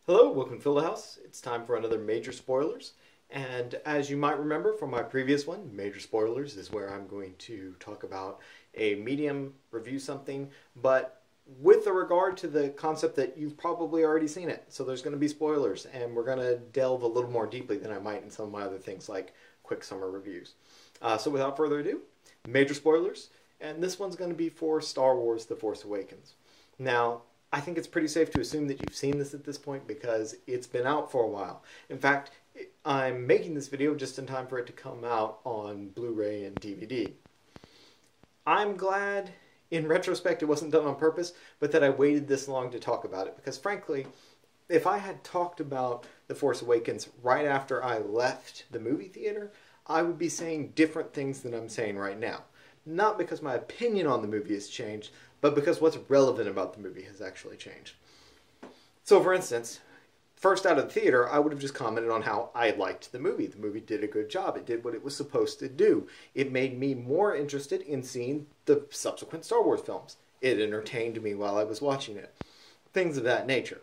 Hello, welcome to Fill the House. It's time for another Major Spoilers. And as you might remember from my previous one, Major Spoilers is where I'm going to talk about a medium, review something, but with a regard to the concept that you've probably already seen it. So there's going to be spoilers, and we're going to delve a little more deeply than I might in some of my other things like quick summer reviews. So without further ado, Major Spoilers, and this one's going to be for Star Wars The Force Awakens. Now, I think it's pretty safe to assume that you've seen this at this point because it's been out for a while. In fact, I'm making this video just in time for it to come out on Blu-ray and DVD. I'm glad, in retrospect, it wasn't done on purpose, but that I waited this long to talk about it. Because frankly, if I had talked about The Force Awakens right after I left the movie theater, I would be saying different things than I'm saying right now. Not because my opinion on the movie has changed, but because what's relevant about the movie has actually changed. So for instance, first out of the theater, I would have just commented on how I liked the movie. The movie did a good job. It did what it was supposed to do. It made me more interested in seeing the subsequent Star Wars films. It entertained me while I was watching it. Things of that nature.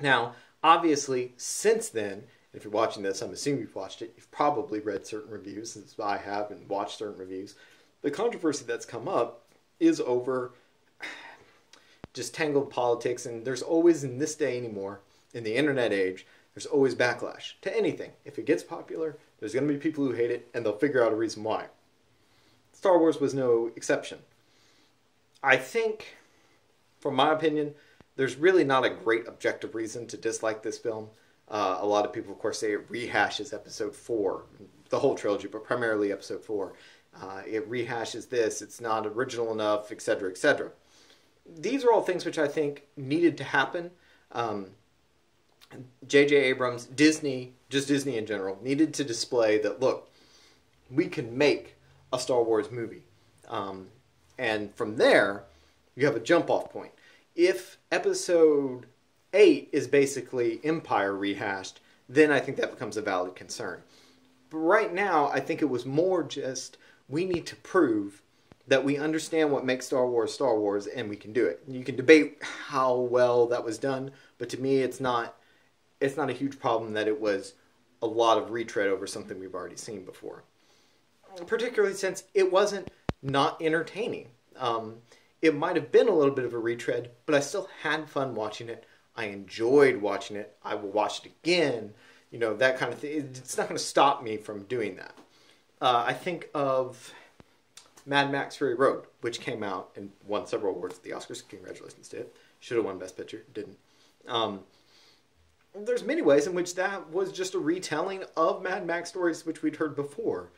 Now, obviously, since then, if you're watching this, I'm assuming you've watched it, you've probably read certain reviews, since I have, and watched certain reviews. The controversy that's come up is over just tangled politics, and there's always, in this day anymore, in the internet age, there's always backlash to anything. If it gets popular, there's going to be people who hate it, and they'll figure out a reason why. Star Wars was no exception. I think, from my opinion, there's really not a great objective reason to dislike this film. A lot of people, of course, say it rehashes Episode 4, the whole trilogy, but primarily Episode 4. It rehashes this, it's not original enough, etc., etc. These are all things which I think needed to happen. J.J. Abrams, Disney, just Disney in general, needed to display that, look, we can make a Star Wars movie. And from there, you have a jump-off point. If Episode 8 is basically Empire rehashed, then I think that becomes a valid concern. But right now, I think it was more just, we need to prove that we understand what makes Star Wars, and we can do it. You can debate how well that was done, but to me, it's not a huge problem that it was a lot of retread over something we've already seen before. Particularly since it wasn't not entertaining. It might have been a little bit of a retread, but I still had fun watching it. I enjoyed watching it. I will watch it again. You know, that kind of thing. It's not going to stop me from doing that. I think of Mad Max Fury Road, which came out and won several awards at the Oscars. Congratulations to it. Should have won Best Picture. Didn't. There's many ways in which that was just a retelling of Mad Max stories which we'd heard before.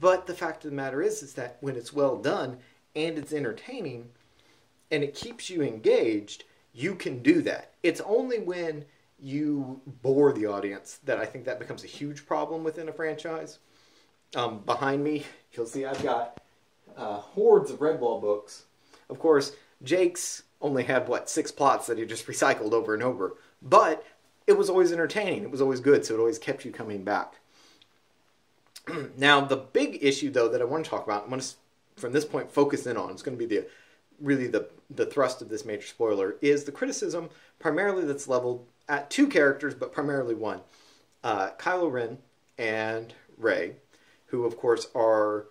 But the fact of the matter is that when it's well done and it's entertaining and it keeps you engaged, you can do that. It's only when you bore the audience that I think that becomes a huge problem within a franchise. Behind me, you'll see I've got hordes of Redwall books. Of course, Jake's only had, 6 plots that he just recycled over and over. But it was always entertaining. It was always good, so it always kept you coming back. Now, the big issue, though, that I want to talk about, I'm going to, from this point, focus in on, it's going to be really the thrust of this major spoiler, is the criticism primarily that's leveled at 2 characters, but primarily one. Kylo Ren and Rey, who, of course, are,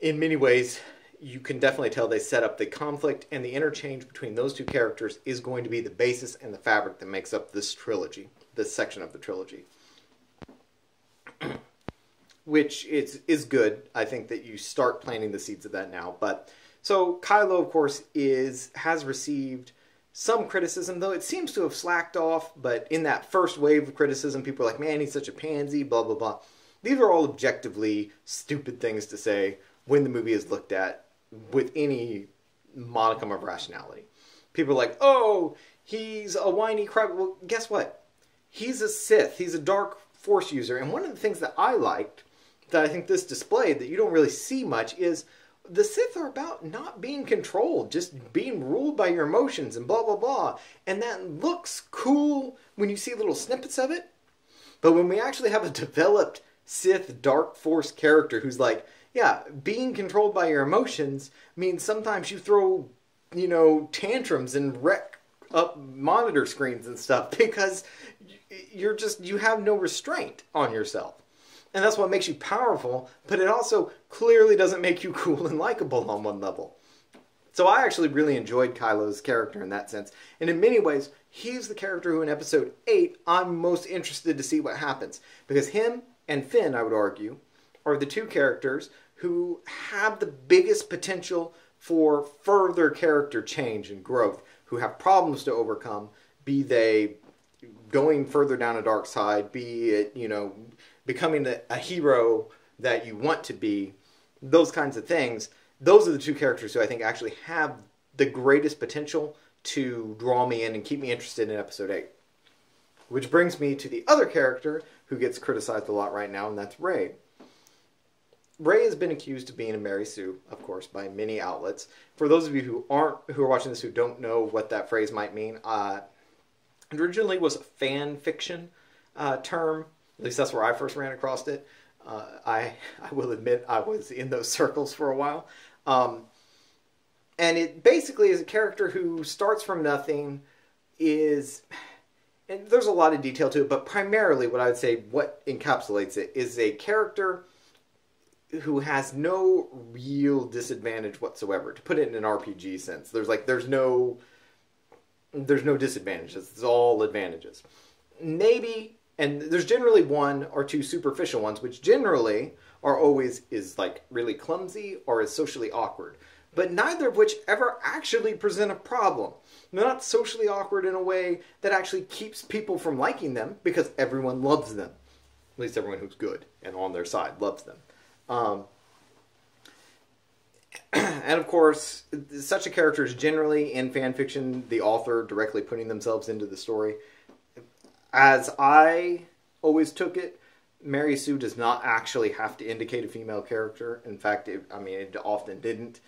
in many ways, you can definitely tell they set up the conflict, and the interchange between those 2 characters is going to be the basis and the fabric that makes up this trilogy, this section of the trilogy. Which is good. I think that you start planting the seeds of that now. But so Kylo, of course, has received some criticism, though it seems to have slacked off. But in that first wave of criticism, people are like, man, he's such a pansy, blah, blah, blah. These are all objectively stupid things to say when the movie is looked at with any modicum of rationality. People are like, oh, he's a whiny crap. Well, guess what? He's a Sith. He's a dark Force user. And one of the things that I liked, that I think this displayed, that you don't really see much, is the Sith are about not being controlled, just being ruled by your emotions and blah, blah, blah. And that looks cool when you see little snippets of it. But when we actually have a developed Sith Dark Force character who's like, yeah, being controlled by your emotions means sometimes you throw, tantrums and wreck up monitor screens and stuff because you have no restraint on yourself. And that's what makes you powerful, but it also clearly doesn't make you cool and likable on one level. So I actually really enjoyed Kylo's character in that sense. And in many ways, he's the character who in episode 8, I'm most interested to see what happens. Because him and Finn, I would argue, are the two characters who have the biggest potential for further character change and growth, who have problems to overcome, be they going further down a dark side, be it, becoming a hero that you want to be, those kinds of things. Those are the two characters who I think actually have the greatest potential to draw me in and keep me interested in episode 8. Which brings me to the other character who gets criticized a lot right now, and that's Rey. Rey has been accused of being a Mary Sue, of course, by many outlets. For those of you who are watching this who don't know what that phrase might mean, it originally was a fan fiction term. At least that's where I first ran across it. I will admit I was in those circles for a while. And it basically is a character who starts from nothing, and there's a lot of detail to it, but primarily what I would say what encapsulates it is a character who has no real disadvantage whatsoever. To put it in an RPG sense, there's no disadvantages. It's all advantages. Maybe, and there's generally one or two superficial ones, which generally are always is really clumsy or is socially awkward. But neither of which ever actually present a problem. They're not socially awkward in a way that actually keeps people from liking them, because everyone loves them. At least everyone who's good and on their side loves them. And of course, such a character is generally in fan fiction the author directly putting themselves into the story. As I always took it, Mary Sue does not actually have to indicate a female character. In fact, it often didn't.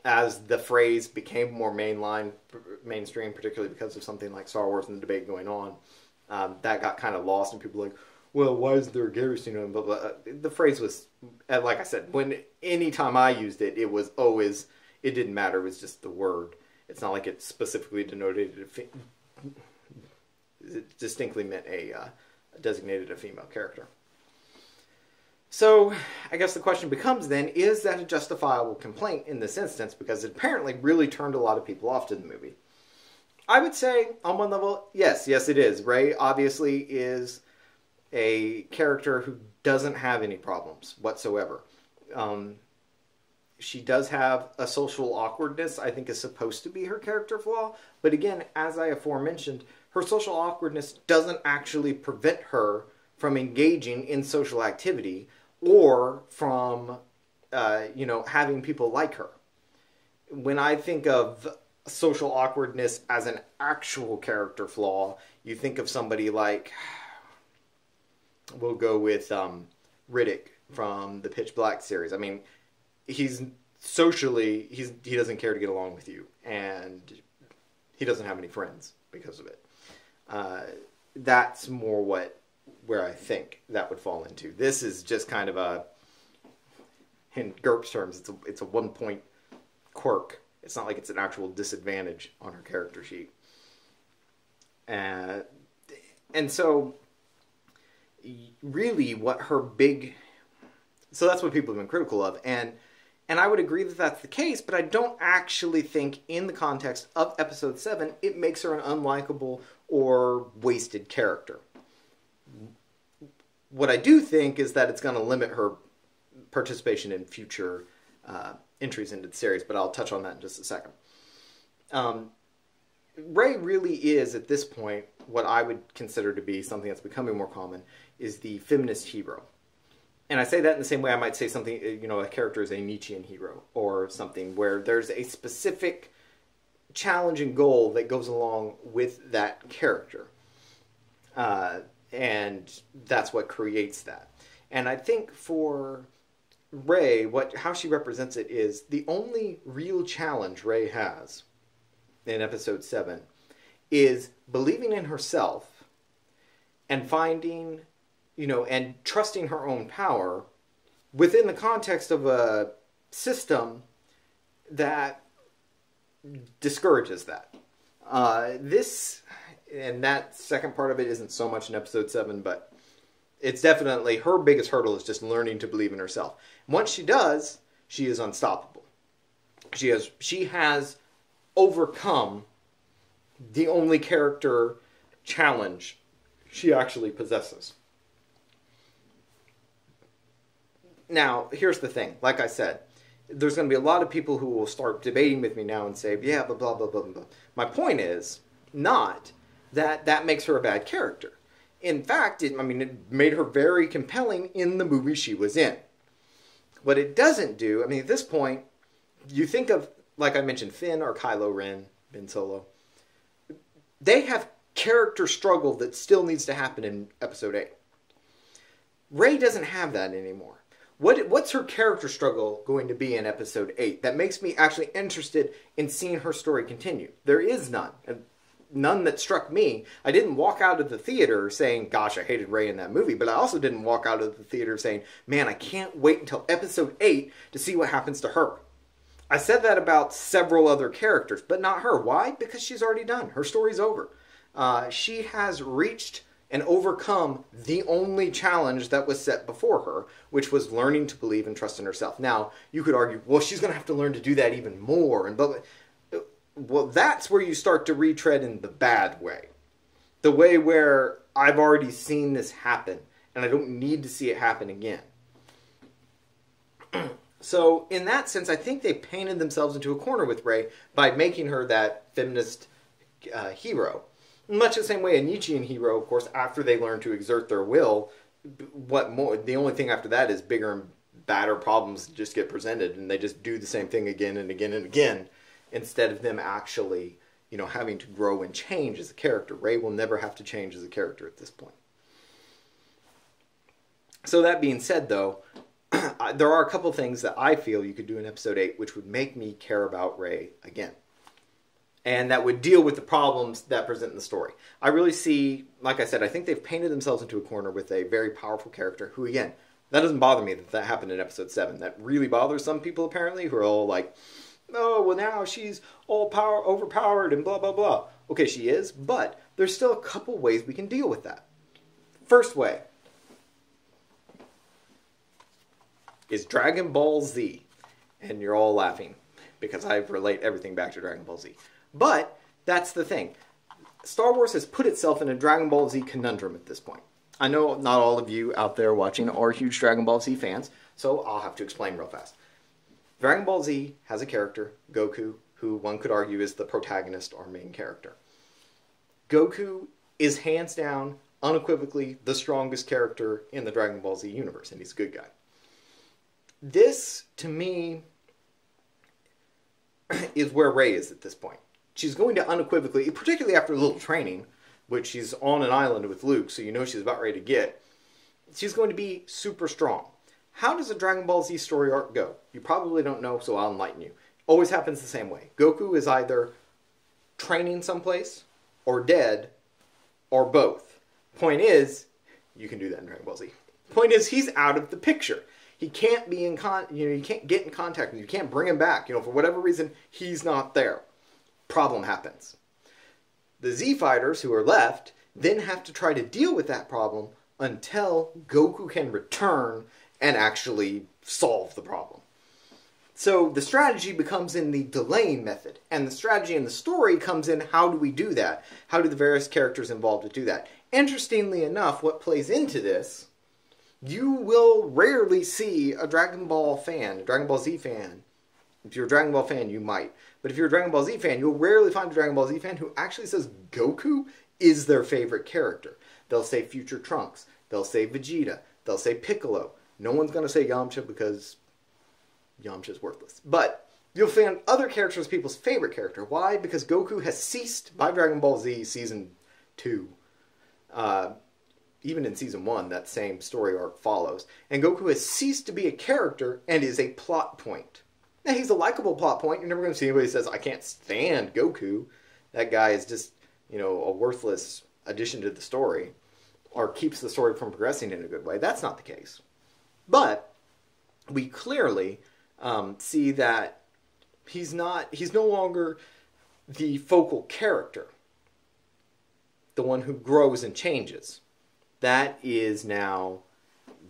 As the phrase became more mainstream, particularly because of something like Star Wars and the debate going on, that got kind of lost, and people were like, well, why is there a Garrison on? But the phrase was, like I said, any time I used it, it was always, it didn't matter, it was just the word. It's not like it specifically denoted, it distinctly meant designated a female character. So, I guess the question becomes then, is that a justifiable complaint in this instance? Because it apparently really turned a lot of people off to the movie. I would say, on one level, yes it is. Rey obviously is a character who doesn't have any problems whatsoever. She does have a social awkwardness, I think is supposed to be her character flaw. But again, as I aforementioned, her social awkwardness doesn't actually prevent her from engaging in social activity or from, having people like her. When I think of social awkwardness as an actual character flaw, you think of somebody like, we'll go with Riddick from the Pitch Black series. I mean, he doesn't care to get along with you, and he doesn't have any friends because of it. That's more where I think that would fall into. This is just kind of in GURPS terms, it's a 1-point quirk. It's not like it's an actual disadvantage on her character sheet. And so, really, so that's what people have been critical of, and I would agree that that's the case, but I don't actually think, in the context of Episode 7, it makes her an unlikable or wasted character. What I do think is that it's going to limit her participation in future entries into the series, but I'll touch on that in just a second. Rey really is, at this point, what I would consider to be something that's becoming more common, is the feminist hero. And I say that in the same way I might say something, a character is a Nietzschean hero, or something where there's a specific challenging goal that goes along with that character. And that's what creates that. And I think for Rey, how she represents it is the only real challenge Rey has in Episode 7 is believing in herself and finding, and trusting her own power within the context of a system that discourages that. And that second part of it isn't so much in episode 7, but it's definitely her biggest hurdle is just learning to believe in herself. Once she does, she is unstoppable. She has overcome the only character challenge she actually possesses. Now, here's the thing. Like I said, there's going to be a lot of people who will start debating with me now and say, yeah, blah, blah, blah, blah, blah. My point is not that makes her a bad character. In fact, it made her very compelling in the movie she was in. What it doesn't do, at this point, you think of, like I mentioned, Finn or Kylo Ren, Ben Solo. They have character struggle that still needs to happen in episode 8. Rey doesn't have that anymore. What's her character struggle going to be in episode 8 that makes me actually interested in seeing her story continue? There is none. None that struck me. I didn't walk out of the theater saying, gosh, I hated Rey in that movie, but I also didn't walk out of the theater saying, man, I can't wait until episode 8 to see what happens to her. I said that about several other characters, but not her. Why? Because she's already done. Her story's over. She has reached and overcome the only challenge that was set before her, which was learning to believe and trust in herself. Now, you could argue, well, she's going to have to learn to do that even more. Well, that's where you start to retread in the bad way. The way where I've already seen this happen, and I don't need to see it happen again. So, in that sense, I think they painted themselves into a corner with Rey by making her that feminist hero. Much the same way a Nietzschean hero, of course, after they learn to exert their will, what more? The only thing after that is bigger and badder problems just get presented, and they just do the same thing again and again and again, instead of them actually, having to grow and change as a character. Rey will never have to change as a character at this point. So that being said, though, there are a couple things that I feel you could do in episode 8 which would make me care about Rey again. And that would deal with the problems that present in the story. I really see, like I said, I think they've painted themselves into a corner with a very powerful character who, again, that doesn't bother me that happened in episode 7. That really bothers some people, apparently, who are all like, oh, well, now she's all overpowered and blah, blah, blah. Okay, she is, but there's still a couple ways we can deal with that. First way is Dragon Ball Z. And you're all laughing because I relate everything back to Dragon Ball Z. But that's the thing. Star Wars has put itself in a Dragon Ball Z conundrum at this point. I know not all of you out there watching are huge Dragon Ball Z fans, so I'll have to explain real fast. Dragon Ball Z has a character, Goku, who one could argue is the protagonist or main character. Goku is hands down, unequivocally, the strongest character in the Dragon Ball Z universe, and he's a good guy. This, to me, is where Rey is at this point. She's going to unequivocally, particularly after a little training, which she's on an island with Luke, so you know she's about ready to get, she's going to be super strong. How does a Dragon Ball Z story arc go? You probably don't know, so I'll enlighten you. Always happens the same way. Goku is either training someplace, or dead, or both. Point is, you can do that in Dragon Ball Z. Point is, he's out of the picture. He can't be you can't get in contact with him. You can't bring him back. For whatever reason, he's not there. Problem happens. The Z fighters who are left then have to try to deal with that problem until Goku can return and actually solve the problem. So the strategy becomes in the delaying method, and the strategy in the story comes in how do we do that? How do the various characters involved to do that? Interestingly enough, what plays into this, you will rarely see a Dragon Ball fan, a Dragon Ball Z fan. If you're a Dragon Ball fan, you might. But if you're a Dragon Ball Z fan, you'll rarely find a Dragon Ball Z fan who actually says Goku is their favorite character. They'll say Future Trunks. They'll say Vegeta. They'll say Piccolo. No one's going to say Yamcha because Yamcha's worthless. But you'll find other characters people's favorite character. Why? Because Goku has ceased by Dragon Ball Z Season 2. Even in Season 1, that same story arc follows. And Goku has ceased to be a character and is a plot point. Now, he's a likable plot point. You're never going to see anybody who says, I can't stand Goku. That guy is just, a worthless addition to the story. Or keeps the story from progressing in a good way. That's not the case. But we clearly see that he's no longer the focal character, the one who grows and changes, that is now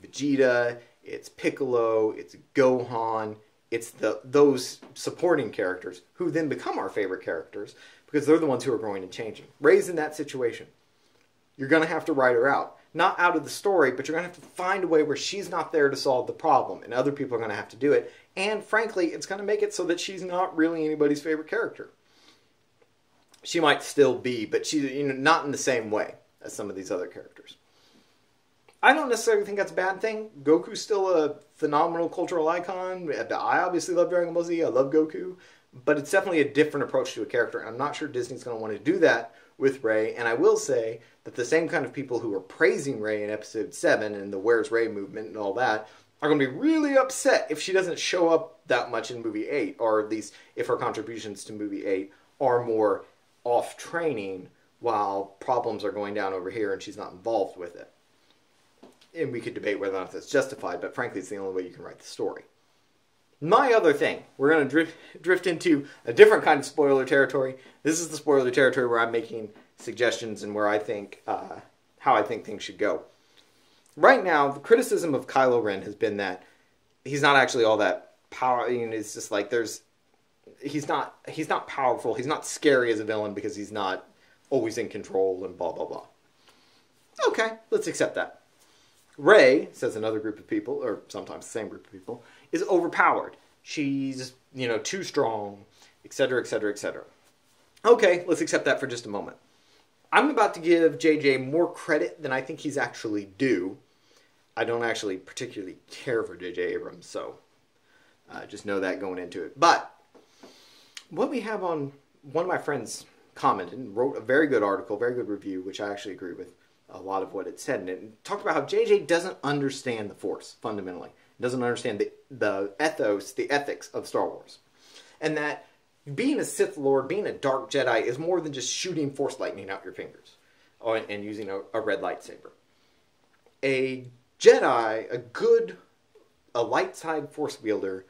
Vegeta, it's Piccolo, it's Gohan, it's those supporting characters who then become our favorite characters because they're the ones who are growing and changing. Rey's in that situation. You're going to have to write her out. Not out of the story, but you're going to have to find a way where she's not there to solve the problem, and other people are going to have to do it. And frankly, it's going to make it so that she's not really anybody's favorite character. She might still be, but she's not in the same way as some of these other characters. I don't necessarily think that's a bad thing. Goku's still a phenomenal cultural icon. I obviously love Dragon Ball Z. I love Goku. But it's definitely a different approach to a character. And I'm not sure Disney's going to want to do that with Rey. And I will say that the same kind of people who are praising Rey in Episode 7 and the Where's Rey movement and all that are going to be really upset if she doesn't show up that much in Movie 8. Or at least if her contributions to Movie 8 are more off-training while problems are going down over here and she's not involved with it. And we could debate whether or not that's justified, but frankly, it's the only way you can write the story. My other thing, we're going to drift into a different kind of spoiler territory. This is the spoiler territory where I'm making suggestions and where I think, how I think things should go. Right now, the criticism of Kylo Ren has been that he's not actually all that powerful. It's just like he's not powerful. He's not scary as a villain because he's not always in control and blah, blah, blah. Okay, let's accept that. Rey, says another group of people, or sometimes the same group of people, is overpowered. She's, too strong, etc., etc., etc. Okay, let's accept that for just a moment. I'm about to give JJ more credit than I think he's actually due. I don't actually particularly care for JJ Abrams, so just know that going into it. But what we have on, one of my friends commented and wrote a very good article, very good review, which I actually agree with a lot of what it said, and it talked about how JJ doesn't understand the Force, fundamentally. Doesn't understand the ethos, the ethics of Star Wars. And that being a Sith Lord, being a Dark Jedi, is more than just shooting Force lightning out your fingers and using a red lightsaber. A Jedi, a light side Force wielder,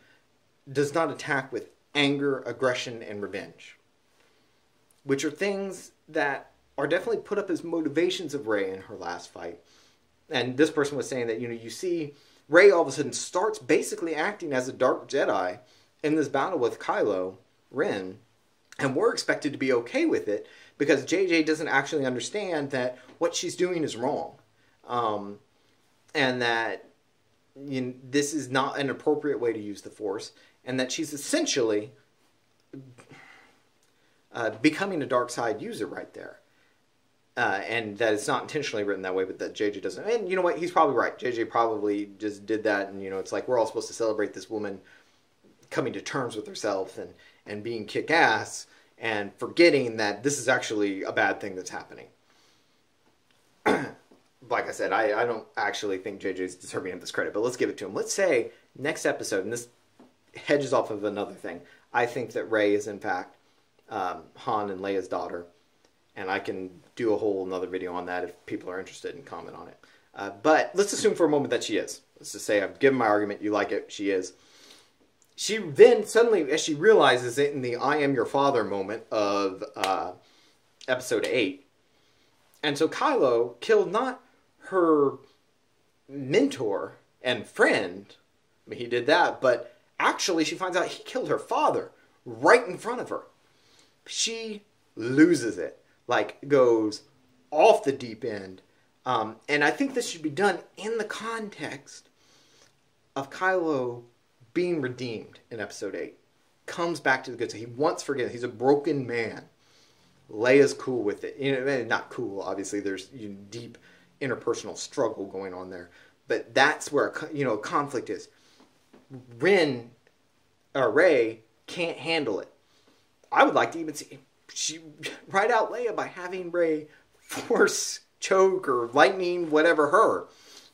does not attack with anger, aggression, and revenge. Which are things that are definitely put up as motivations of Rey in her last fight. And this person was saying that, you see Rey all of a sudden starts basically acting as a Dark Jedi in this battle with Kylo Ren, and we're expected to be okay with it because JJ doesn't actually understand that what she's doing is wrong. And that this is not an appropriate way to use the Force, and that she's essentially becoming a dark side user right there. And that it's not intentionally written that way, but that JJ doesn't. And you know what? He's probably right. JJ probably just did that, and it's like we're all supposed to celebrate this woman coming to terms with herself and being kick-ass, and forgetting that this is actually a bad thing that's happening. Like I said, I don't actually think JJ's deserving of this credit, but let's give it to him. Let's say next episode, and this hedges off of another thing, I think that Rey is in fact Han and Leia's daughter. And I can do a whole another video on that if people are interested and comment on it. But let's assume for a moment that she is. Let's just say I've given my argument, you like it, she is. She then suddenly, as she realizes it in the I am your father moment of episode 8. And so Kylo killed not her mentor and friend. I mean, he did that, but actually she finds out he killed her father right in front of her. She loses it. Like, goes off the deep end. And I think this should be done in the context of Kylo being redeemed in Episode 8. Comes back to the good side. He wants forgiveness. He's a broken man. Leia's cool with it. Not cool, obviously. There's deep interpersonal struggle going on there. But that's where, a conflict is. Rey can't handle it. I would like to even see... She write out Leia by having Rey force choke or lightning whatever her,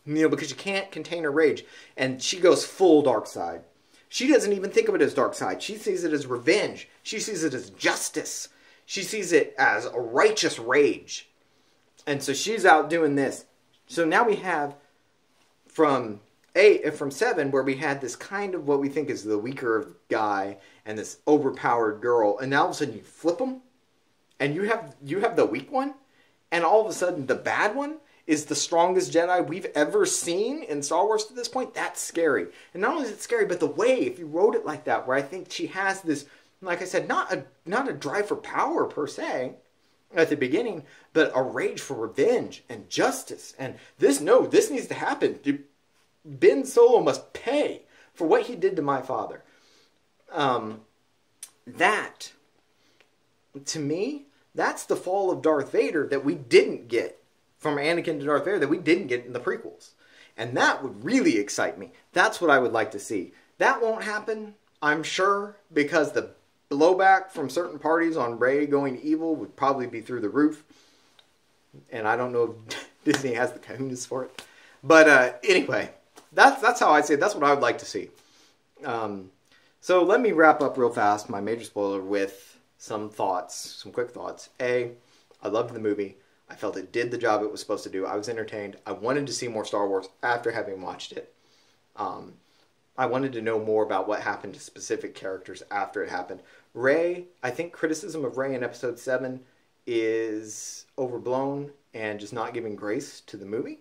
because she can't contain her rage, and she goes full dark side. She doesn't even think of it as dark side. She sees it as revenge. She sees it as justice. She sees it as a righteous rage, and so she's out doing this. So now we have from 7 where we had this kind of what we think is the weaker guy, and this overpowered girl, and now all of a sudden you flip them, and you have the weak one, and all of a sudden the bad one is the strongest Jedi we've ever seen in Star Wars to this point. That's scary. And not only is it scary, but the way, if you wrote it like that, where I think she has this, like I said, not a drive for power per se at the beginning, but a rage for revenge and justice. And this needs to happen. Ben Solo must pay for what he did to my father. That, to me, that's the fall of Darth Vader that we didn't get from Anakin to Darth Vader, that we didn't get in the prequels. And that would really excite me. That's what I would like to see. That won't happen, I'm sure, because the blowback from certain parties on Rey going evil would probably be through the roof. And I don't know if Disney has the kahunas for it. But anyway, that's how I say it. That's what I would like to see. So let me wrap up real fast my major spoiler with some thoughts, some quick thoughts. A, I loved the movie. I felt it did the job it was supposed to do. I was entertained. I wanted to see more Star Wars after having watched it. I wanted to know more about what happened to specific characters after it happened. Rey, I think criticism of Rey in Episode 7 is overblown and just not giving grace to the movie.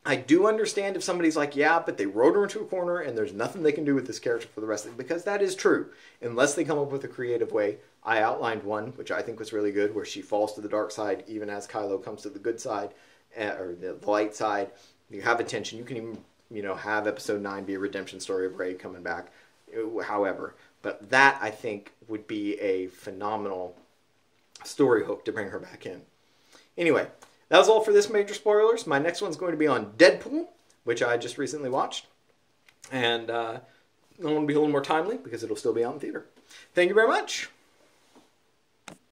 I do understand if somebody's like, yeah, but they wrote her into a corner and there's nothing they can do with this character for the rest of it, because that is true. Unless they come up with a creative way. I outlined one, which I think was really good, where she falls to the dark side even as Kylo comes to the good side, or the light side. You have attention. You can even, have Episode 9 be a redemption story of Rey coming back, however. But that, I think, would be a phenomenal story hook to bring her back in. Anyway, that was all for this major spoilers. My next one's going to be on Deadpool, which I just recently watched. And I want to be a little more timely because it'll still be out in theater. Thank you very much.